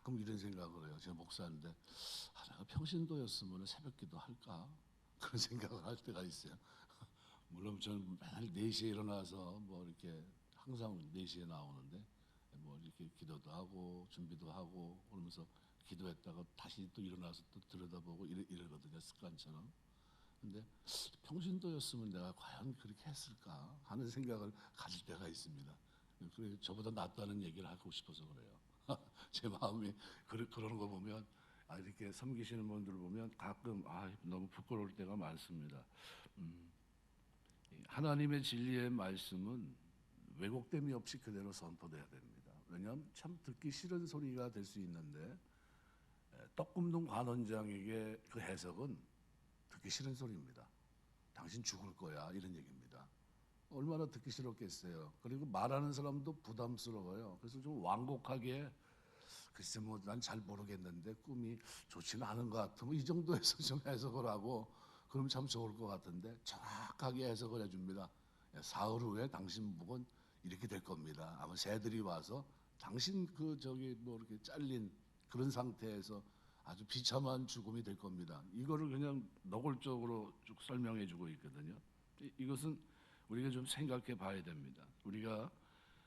가끔 이런 생각을 해요. 제가 목사인데 내가 평신도였으면 새벽기도 할까? 그런 생각을 할 때가 있어요. 물론 저는 매일 4시에 일어나서 뭐 이렇게 항상 4시에 나오는데 뭐 이렇게 기도도 하고 준비도 하고 그러면서 기도했다가 다시 또 일어나서 또 들여다보고 이러거든요. 습관처럼. 근데 평신도였으면 내가 과연 그렇게 했을까 하는 생각을 가질 때가 있습니다. 그래 저보다 낫다는 얘기를 하고 싶어서 그래요. 제 마음이 그러는 거 보면 이렇게 섬기시는 분들 보면 가끔 너무 부끄러울 때가 많습니다. 하나님의 진리의 말씀은 왜곡됨이 없이 그대로 선포돼야 됩니다. 왜냐하면 참 듣기 싫은 소리가 될 수 있는데 떡 굽는 관원장에게 그 해석은 듣기 싫은 소리입니다. 당신 죽을 거야 이런 얘기입니다. 얼마나 듣기 싫었겠어요. 그리고 말하는 사람도 부담스러워요. 그래서 좀 완곡하게 글쎄 뭐 난 잘 모르겠는데 꿈이 좋지는 않은 것 같아. 뭐 이 정도에서 좀 해석을 하고 그럼 참 좋을 것 같은데 정확하게 해석을 해줍니다. 사흘 후에 당신 목은 이렇게 될 겁니다. 아마 새들이 와서 당신 그 저기 뭐 이렇게 잘린 그런 상태에서 아주 비참한 죽음이 될 겁니다. 이거를 그냥 노골적으로 쭉 설명해 주고 있거든요. 이것은 우리가 좀 생각해 봐야 됩니다. 우리가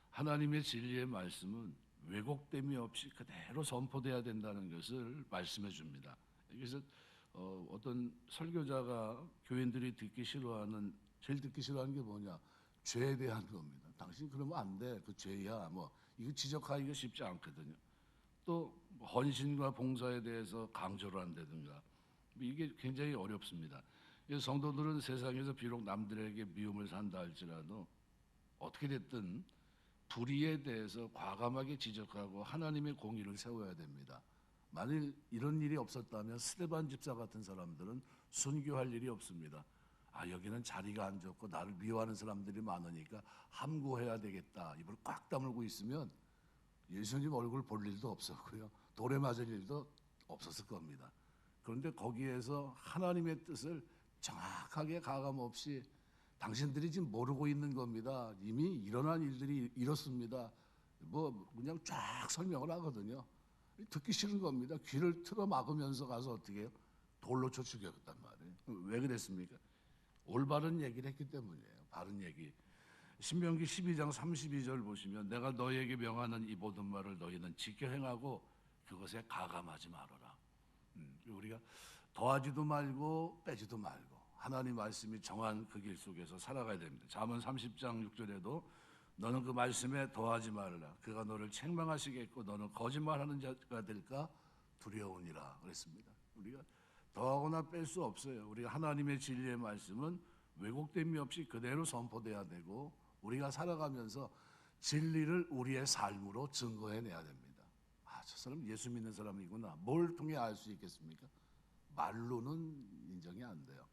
하나님의 진리의 말씀은 왜곡됨이 없이 그대로 선포돼야 된다는 것을 말씀해 줍니다. 그래서 어떤 설교자가 교인들이 제일 듣기 싫어하는 게 뭐냐? 죄에 대한 겁니다. 당신 그러면 안 돼. 그 죄야. 뭐 이거 지적하기가 쉽지 않거든요. 또 헌신과 봉사에 대해서 강조를 한다든가 이게 굉장히 어렵습니다. 그래서 성도들은 세상에서 비록 남들에게 미움을 산다 할지라도 어떻게 됐든 불의에 대해서 과감하게 지적하고 하나님의 공의를 세워야 됩니다. 만일 이런 일이 없었다면 스데반 집사 같은 사람들은 순교할 일이 없습니다. 여기는 자리가 안 좋고 나를 미워하는 사람들이 많으니까 함구해야 되겠다. 입을 꽉 다물고 있으면 예수님 얼굴 볼 일도 없었고요. 돌에 맞을 일도 없었을 겁니다. 그런데 거기에서 하나님의 뜻을 정확하게 가감 없이 당신들이 지금 모르고 있는 겁니다. 이미 일어난 일들이 이렇습니다. 뭐 그냥 쫙 설명을 하거든요. 듣기 싫은 겁니다. 귀를 틀어 막으면서 가서 어떻게 해요? 돌로 쳐 죽였단 말이에요. 왜 그랬습니까? 올바른 얘기를 했기 때문이에요. 바른 얘기. 신명기 12장 32절 보시면 내가 너에게 명하는 이 모든 말을 너희는 지켜 행하고 그것에 가감하지 말아라. 우리가 더하지도 말고 빼지도 말고 하나님 말씀이 정한 그 길 속에서 살아가야 됩니다. 잠언 30장 6절에도 너는 그 말씀에 더하지 말라. 그가 너를 책망하시겠고 너는 거짓말하는 자가 될까 두려우니라 그랬습니다. 우리가 더하거나 뺄 수 없어요. 우리가 하나님의 진리의 말씀은 왜곡됨이 없이 그대로 선포돼야 되고 우리가 살아가면서 진리를 우리의 삶으로 증거해내야 됩니다. 저 사람 예수 믿는 사람이구나. 뭘 통해 알 수 있겠습니까? 말로는 인정이 안 돼요.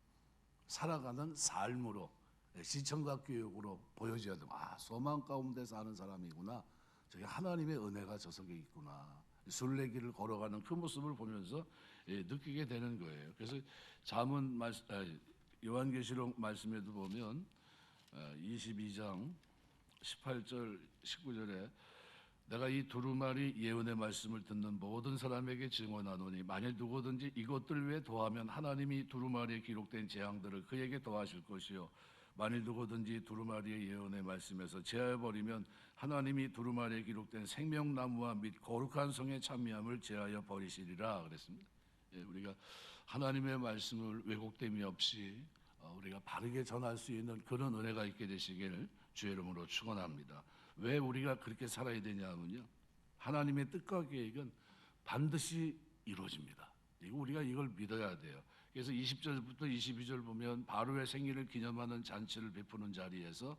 살아가는 삶으로 시청각 교육으로 보여줘야 돼요. 소망 가운데 사는 사람이구나. 저게 하나님의 은혜가 저 속에 있구나. 순례길을 걸어가는 그 모습을 보면서 느끼게 되는 거예요. 그래서 요한계시록 말씀에도 보면 22장 18절 19절에 내가 이 두루마리 예언의 말씀을 듣는 모든 사람에게 증언하노니 만일 누구든지 이것들 외에 더하면 하나님이 두루마리에 기록된 재앙들을 그에게 더하실 것이요 만일 누구든지 두루마리의 예언의 말씀에서 제하여 버리면 하나님이 두루마리에 기록된 생명나무와 및 거룩한 성의 찬미함을 제하여 버리시리라 그랬습니다. 우리가 하나님의 말씀을 왜곡됨이 없이 우리가 바르게 전할 수 있는 그런 은혜가 있게 되시기를 주의 이름으로 축원합니다. 왜 우리가 그렇게 살아야 되냐면요, 하나님의 뜻과 계획은 반드시 이루어집니다. 우리가 이걸 믿어야 돼요. 그래서 20절부터 22절 보면 바로의 생일을 기념하는 잔치를 베푸는 자리에서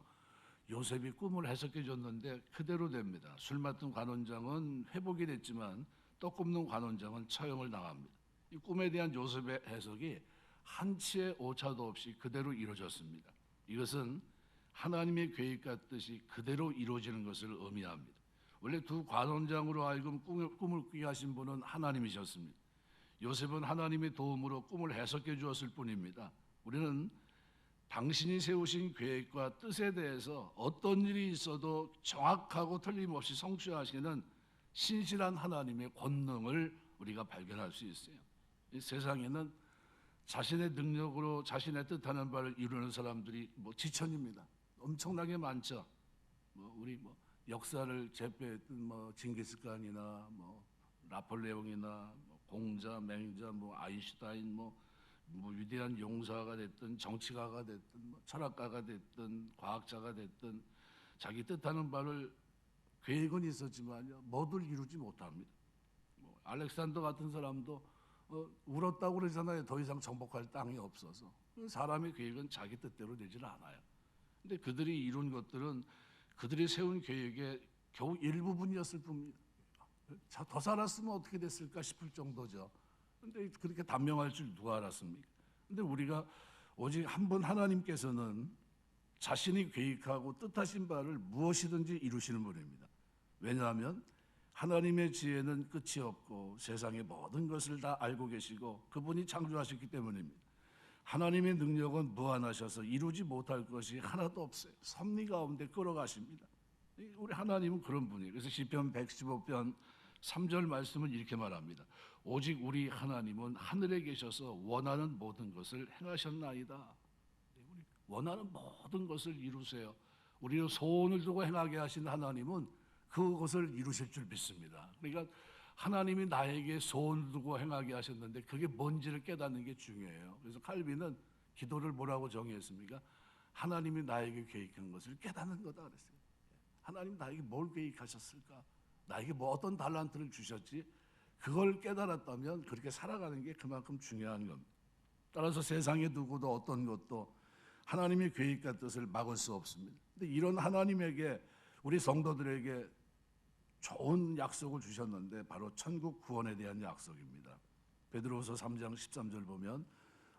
요셉이 꿈을 해석해 줬는데 그대로 됩니다. 술 맡은 관원장은 회복이 됐지만 떡 굽는 관원장은 처형을 당합니다. 이 꿈에 대한 요셉의 해석이 한치의 오차도 없이 그대로 이루어졌습니다. 이것은 하나님의 계획과 뜻이 그대로 이루어지는 것을 의미합니다. 원래 두 관원장으로 하여금 꿈을 꾸게 하신 분은 하나님이셨습니다. 요셉은 하나님의 도움으로 꿈을 해석해 주었을 뿐입니다. 우리는 당신이 세우신 계획과 뜻에 대해서 어떤 일이 있어도 정확하고 틀림없이 성취하시는 신실한 하나님의 권능을 우리가 발견할 수 있어요. 이 세상에는 자신의 능력으로 자신의 뜻하는 바를 이루는 사람들이 지천입니다. 엄청나게 많죠. 우리 역사를 제패했던 징기스칸이나 나폴레옹이나 공자, 맹자, 아인슈타인, 위대한 용사가 됐든 정치가가 됐든 철학가가 됐든 과학자가 됐든 자기 뜻하는 바를 계획은 있었지만요, 모두 이루지 못합니다. 알렉산더 같은 사람도 울었다고 그러잖아요. 더 이상 정복할 땅이 없어서. 사람의 계획은 자기 뜻대로 되지는 않아요. 근데 그들이 이룬 것들은 그들이 세운 계획의 겨우 일부분이었을 뿐입니다. 더 살았으면 어떻게 됐을까 싶을 정도죠. 근데 그렇게 단명할 줄 누가 알았습니까? 근데 우리가 오직 한 분 하나님께서는 자신이 계획하고 뜻하신 바를 무엇이든지 이루시는 분입니다. 왜냐하면 하나님의 지혜는 끝이 없고 세상의 모든 것을 다 알고 계시고 그분이 창조하셨기 때문입니다. 하나님의 능력은 무한하셔서 이루지 못할 것이 하나도 없어요. 섭리 가운데 끌어가십니다. 우리 하나님은 그런 분이에요. 그래서 시편 115편 3절 말씀은 이렇게 말합니다. 오직 우리 하나님은 하늘에 계셔서 원하는 모든 것을 행하셨나이다. 원하는 모든 것을 이루세요. 우리를 소원을 두고 행하게 하신 하나님은 그것을 이루실 줄 믿습니다. 그러니까 하나님이 나에게 소원을 두고 행하게 하셨는데 그게 뭔지를 깨닫는 게 중요해요. 그래서 칼빈은 기도를 뭐라고 정의했습니까? 하나님이 나에게 계획한 것을 깨닫는 거다 그랬어요. 하나님 나에게 뭘 계획하셨을까? 나에게 어떤 달란트를 주셨지? 그걸 깨달았다면 그렇게 살아가는 게 그만큼 중요한 겁니다. 따라서 세상의 누구도 어떤 것도 하나님의 계획과 뜻을 막을 수 없습니다. 근데 이런 하나님에게 우리 성도들에게 좋은 약속을 주셨는데 바로 천국 구원에 대한 약속입니다. 베드로후서 3장 13절 보면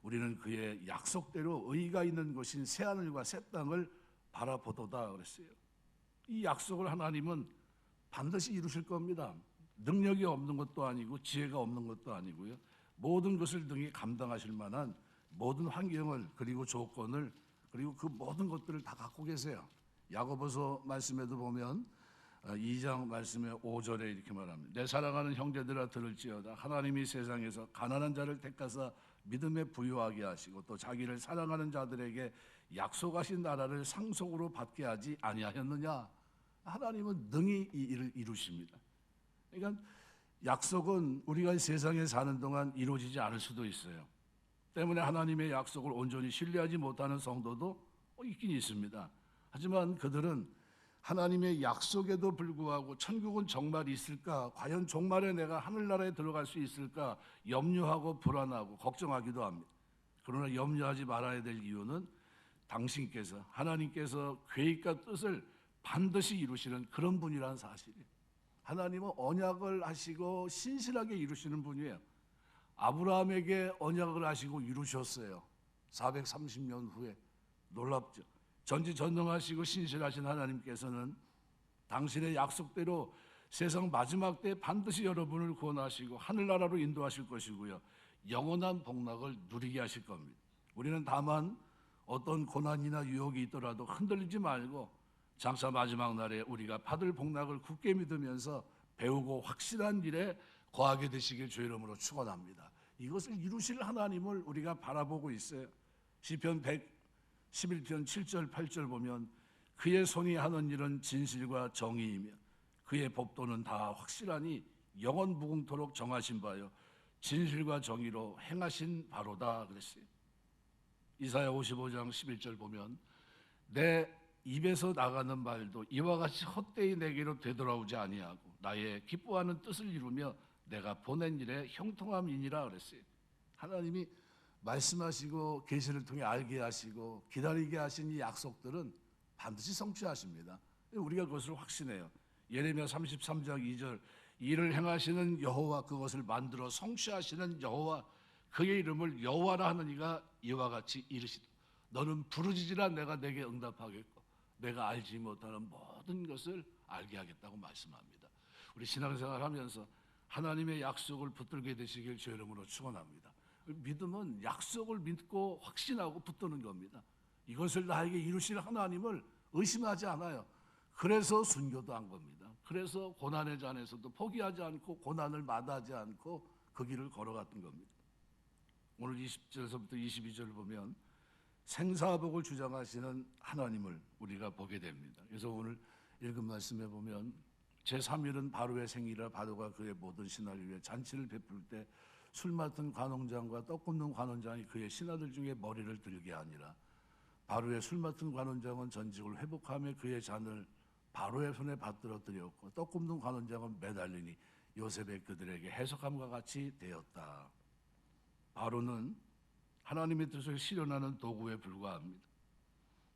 우리는 그의 약속대로 의가 있는 곳인 새하늘과 새 땅을 바라보도다 그랬어요. 이 약속을 하나님은 반드시 이루실 겁니다. 능력이 없는 것도 아니고 지혜가 없는 것도 아니고요. 모든 것을 등에 감당하실 만한 모든 환경을 그리고 조건을 그리고 그 모든 것들을 다 갖고 계세요. 야고보서 말씀에도 보면 2장 말씀에 5절에 이렇게 말합니다. 내 사랑하는 형제들아 들을지어다. 하나님이 세상에서 가난한 자를 택하사 믿음에 부유하게 하시고 또 자기를 사랑하는 자들에게 약속하신 나라를 상속으로 받게 하지 아니하였느냐. 하나님은 능히 이 일을 이루십니다. 그러니까 약속은 우리가 세상에 사는 동안 이루어지지 않을 수도 있어요. 때문에 하나님의 약속을 온전히 신뢰하지 못하는 성도도 있긴 있습니다. 하지만 그들은 하나님의 약속에도 불구하고 천국은 정말 있을까? 과연 종말에 내가 하늘나라에 들어갈 수 있을까? 염려하고 불안하고 걱정하기도 합니다. 그러나 염려하지 말아야 될 이유는 당신께서 하나님께서 계획과 뜻을 반드시 이루시는 그런 분이라는 사실이에요. 하나님은 언약을 하시고 신실하게 이루시는 분이에요. 아브라함에게 언약을 하시고 이루셨어요. 430년 후에. 놀랍죠. 전지전능하시고 신실하신 하나님께서는 당신의 약속대로 세상 마지막 때 반드시 여러분을 구원하시고 하늘나라로 인도하실 것이고요. 영원한 복락을 누리게 하실 겁니다. 우리는 다만 어떤 고난이나 유혹이 있더라도 흔들리지 말고 장차 마지막 날에 우리가 받을 복락을 굳게 믿으면서 배우고 확실한 일에 거하게 되시길 주의 이름으로 축원합니다. 이것을 이루실 하나님을 우리가 바라보고 있어요. 시편 111편 7절 8절 보면 그의 손이 하는 일은 진실과 정의이며 그의 법도는 다 확실하니 영원 무궁토록 정하신 바요 진실과 정의로 행하신 바로다 그랬어요. 이사야 55장 11절 보면 내 입에서 나가는 말도 이와 같이 헛되이 내게로 되돌아오지 아니하고 나의 기뻐하는 뜻을 이루며 내가 보낸 일에 형통함이니라 그랬어요. 하나님이 말씀하시고 계시를 통해 알게 하시고 기다리게 하신 이 약속들은 반드시 성취하십니다. 우리가 그것을 확신해요. 예레미야 33장 2절 이를 행하시는 여호와 그것을 만들어 성취하시는 여호와 그의 이름을 여호와라 하는 이가 이와 같이 이르시되 너는 부르짖으라 내가 내게 응답하겠고 내가 알지 못하는 모든 것을 알게 하겠다고 말씀합니다. 우리 신앙생활 하면서 하나님의 약속을 붙들게 되시길 주의 이름으로 축원합니다. 믿음은 약속을 믿고 확신하고 붙드는 겁니다. 이것을 나에게 이루실 하나님을 의심하지 않아요. 그래서 순교도 한 겁니다. 그래서 고난의 잔에서도 포기하지 않고 고난을 마다하지 않고 그 길을 걸어갔던 겁니다. 오늘 20절에서부터 22절 보면 생사복을 주장하시는 하나님을 우리가 보게 됩니다. 그래서 오늘 읽은 말씀에 보면 제3일은 바로의 생일이라 바로가 그의 모든 신하를 위해 잔치를 베풀 때 술 맡은 관원장과 떡 굽는 관원장이 그의 신하들 중에 머리를 들게 하니라. 바로의 술 맡은 관원장은 전직을 회복하며 그의 잔을 바로의 손에 받들어 드렸고 떡 굽는 관원장은 매달리니 요셉의 그들에게 해석함과 같이 되었다. 바로는 하나님의 뜻을 실현하는 도구에 불과합니다.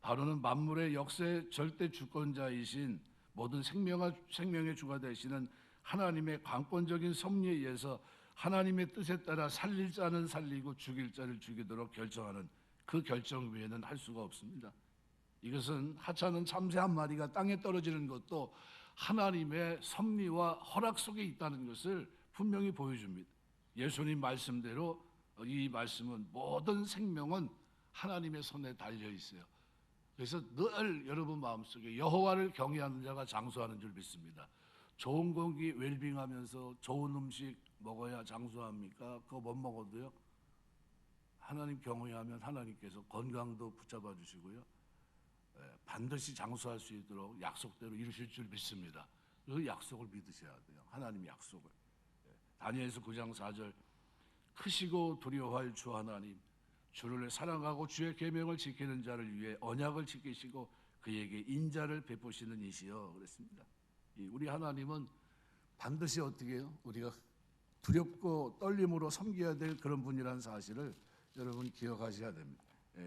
바로는 만물의 역사의 절대 주권자이신 모든 생명의 주가 되시는 하나님의 강권적인 섭리에 의해서 하나님의 뜻에 따라 살릴 자는 살리고 죽일 자를 죽이도록 결정하는 그 결정 외에는 할 수가 없습니다. 이것은 하찮은 참새 한 마리가 땅에 떨어지는 것도 하나님의 섭리와 허락 속에 있다는 것을 분명히 보여줍니다. 예수님 말씀대로 이 말씀은 모든 생명은 하나님의 손에 달려 있어요. 그래서 늘 여러분 마음속에 여호와를 경외하는 자가 장수하는 줄 믿습니다. 좋은 공기 웰빙하면서 좋은 음식 먹어야 장수합니까? 그거 못 먹어도요. 하나님 경외하면 하나님께서 건강도 붙잡아 주시고요. 반드시 장수할 수 있도록 약속대로 이루실 줄 믿습니다. 그 약속을 믿으셔야 돼요. 하나님 약속을. 다니엘서 9장 4절 크시고 두려워할 주 하나님 주를 사랑하고 주의 계명을 지키는 자를 위해 언약을 지키시고 그에게 인자를 베푸시는 이시여 그랬습니다. 우리 하나님은 반드시 어떻게 해요? 우리가 두렵고 떨림으로 섬겨야 될 그런 분이라는 사실을 여러분 기억하셔야 됩니다.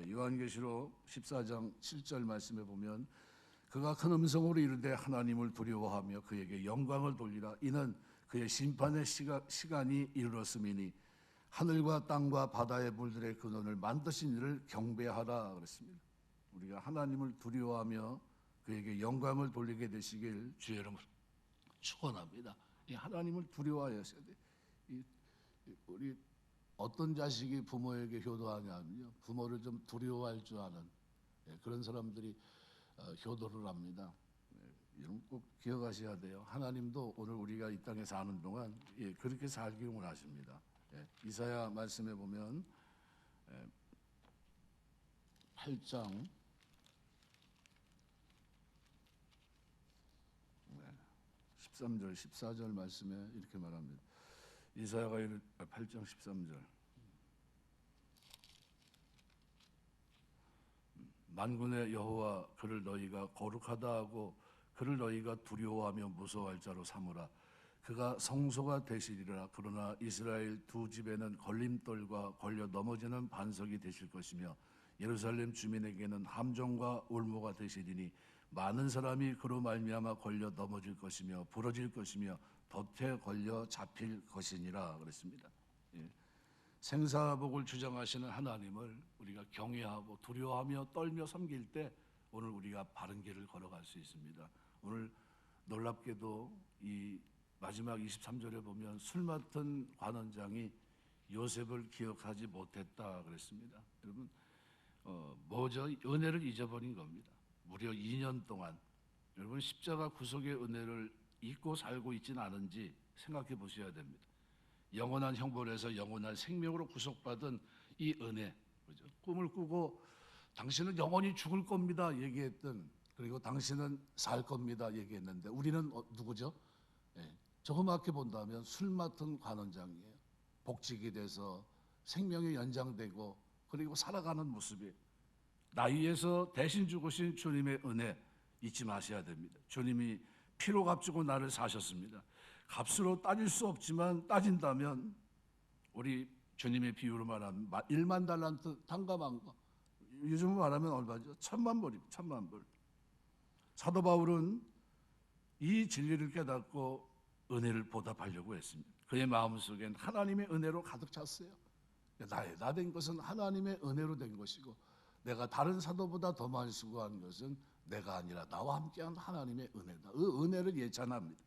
요한계시록 14장 7절 말씀에 보면 그가 큰 음성으로 이르되 하나님을 두려워하며 그에게 영광을 돌리라 이는 그의 심판의 시간이 이르렀음이니 하늘과 땅과 바다의 물들의 근원을 만드신 이를 경배하라 그랬습니다. 우리가 하나님을 두려워하며 그에게 영광을 돌리게 되시길 주의 이름으로 축원합니다. 이 하나님을 두려워하셔야 돼. 우리 어떤 자식이 부모에게 효도하냐면요, 부모를 좀 두려워할 줄 아는 그런 사람들이 효도를 합니다. 여러분 꼭 기억하셔야 돼요. 하나님도 오늘 우리가 이 땅에 사는 동안 그렇게 살기를 원하십니다. 이사야 말씀에 보면 8장 13절 14절 말씀에 이렇게 말합니다. 이사야가 8장 13절 만군의 여호와 그를 너희가 거룩하다 하고 그를 너희가 두려워하며 무서워할 자로 삼으라. 그가 성소가 되시리라. 그러나 이스라엘 두 집에는 걸림돌과 걸려 넘어지는 반석이 되실 것이며 예루살렘 주민에게는 함정과 올무가 되시리니 많은 사람이 그로 말미암아 걸려 넘어질 것이며 부러질 것이며 덫에 걸려 잡힐 것이니라 그랬습니다. 생사복을 주장하시는 하나님을 우리가 경외하고 두려워하며 떨며 섬길 때 오늘 우리가 바른 길을 걸어갈 수 있습니다. 오늘 놀랍게도 이 마지막 23절에 보면 술 맡은 관원장이 요셉을 기억하지 못했다 그랬습니다. 여러분 뭐죠? 은혜를 잊어버린 겁니다. 무려 2년 동안 여러분 십자가 구속의 은혜를 잊고 살고 있지는 않은지 생각해 보셔야 됩니다. 영원한 형벌에서 영원한 생명으로 구속받은 이 은혜, 그죠? 꿈을 꾸고 당신은 영원히 죽을 겁니다 얘기했던, 그리고 당신은 살 겁니다 얘기했는데 우리는 누구죠? 조그맣게 본다면 술 맡은 관원장이에요. 복직이 돼서 생명이 연장되고 그리고 살아가는 모습이, 나 위해서 대신 죽으신 주님의 은혜 잊지 마셔야 됩니다. 주님이 피로 값주고 나를 사셨습니다. 값으로 따질 수 없지만 따진다면 우리 주님의 비유로 말하면 1만 달란트 탕감한 거, 요즘 말하면 얼마죠? 1000만 불입니다. 1000만 불. 사도 바울은 이 진리를 깨닫고 은혜를 보답하려고 했습니다. 그의 마음속엔 하나님의 은혜로 가득 찼어요. 나 된 것은 하나님의 은혜로 된 것이고 내가 다른 사도보다 더 많이 수고한 것은 내가 아니라 나와 함께한 하나님의 은혜다. 그 은혜를 예찬합니다.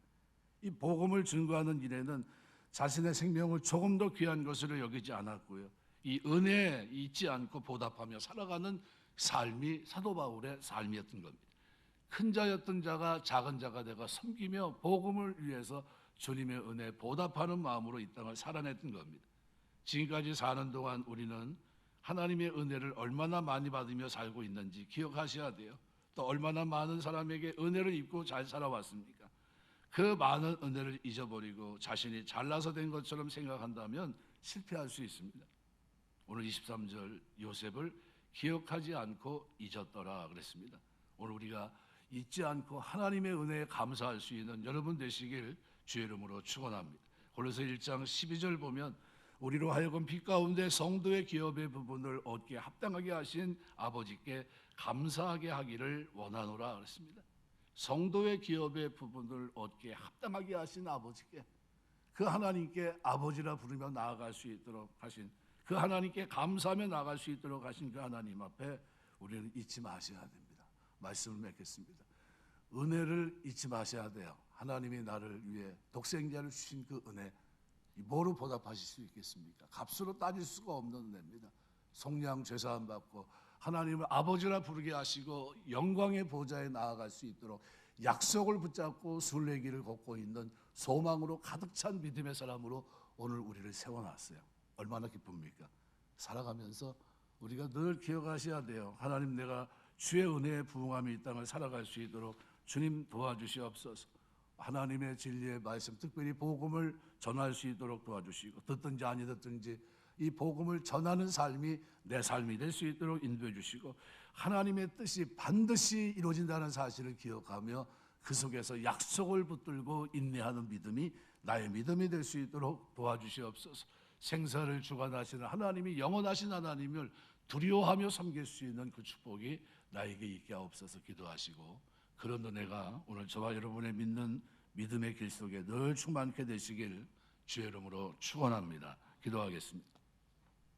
이 복음을 증거하는 일에는 자신의 생명을 조금 더 귀한 것으로 여기지 않았고요. 이 은혜에 잊지 않고 보답하며 살아가는 삶이 사도 바울의 삶이었던 겁니다. 큰 자였던 자가 작은 자가 되어 섬기며 복음을 위해서 주님의 은혜에 보답하는 마음으로 이 땅을 살아냈던 겁니다. 지금까지 사는 동안 우리는 하나님의 은혜를 얼마나 많이 받으며 살고 있는지 기억하셔야 돼요. 또 얼마나 많은 사람에게 은혜를 입고 잘 살아왔습니까? 그 많은 은혜를 잊어버리고 자신이 잘나서 된 것처럼 생각한다면 실패할 수 있습니다. 오늘 23절 요셉을 기억하지 않고 잊었더라 그랬습니다. 오늘 우리가 잊지 않고 하나님의 은혜에 감사할 수 있는 여러분 되시길 주의 이름으로 축원합니다. 골로새 1장 12절 보면 우리로 하여금 빛 가운데 성도의 기업의 부분을 얻게 합당하게 하신 아버지께 감사하게 하기를 원하노라 그랬습니다. 성도의 기업의 부분을 얻게 합당하게 하신 아버지께, 그 하나님께 아버지라 부르며 나아갈 수 있도록 하신, 그 하나님께 감사하며 나아갈 수 있도록 하신 그 하나님 앞에 우리는 잊지 마셔야 됩니다. 말씀을 맺겠습니다. 은혜를 잊지 마셔야 돼요. 하나님이 나를 위해 독생자를 주신 그 은혜, 뭐로 보답하실 수 있겠습니까? 값으로 따질 수가 없는 은혜입니다. 속량 죄사함 받고 하나님을 아버지라 부르게 하시고 영광의 보좌에 나아갈 수 있도록 약속을 붙잡고 순례길을 걷고 있는 소망으로 가득 찬 믿음의 사람으로 오늘 우리를 세워놨어요. 얼마나 기쁩니까? 살아가면서 우리가 늘 기억하셔야 돼요. 하나님, 내가 주의 은혜에 부응하며 이 땅을 살아갈 수 있도록 주님 도와주시옵소서. 하나님의 진리의 말씀, 특별히 복음을 전할 수 있도록 도와주시고, 듣든지 아니 듣든지 이 복음을 전하는 삶이 내 삶이 될 수 있도록 인도해 주시고, 하나님의 뜻이 반드시 이루어진다는 사실을 기억하며 그 속에서 약속을 붙들고 인내하는 믿음이 나의 믿음이 될 수 있도록 도와주시옵소서. 생사를 주관하시는 하나님이 영원하신 하나님을 두려워하며 섬길 수 있는 그 축복이 나에게 있게 하옵소서 기도하시고, 그런 은혜가 오늘 저와 여러분의 믿는 믿음의 길 속에 늘 충만케 되시길 주의 이름으로 축원합니다. 기도하겠습니다.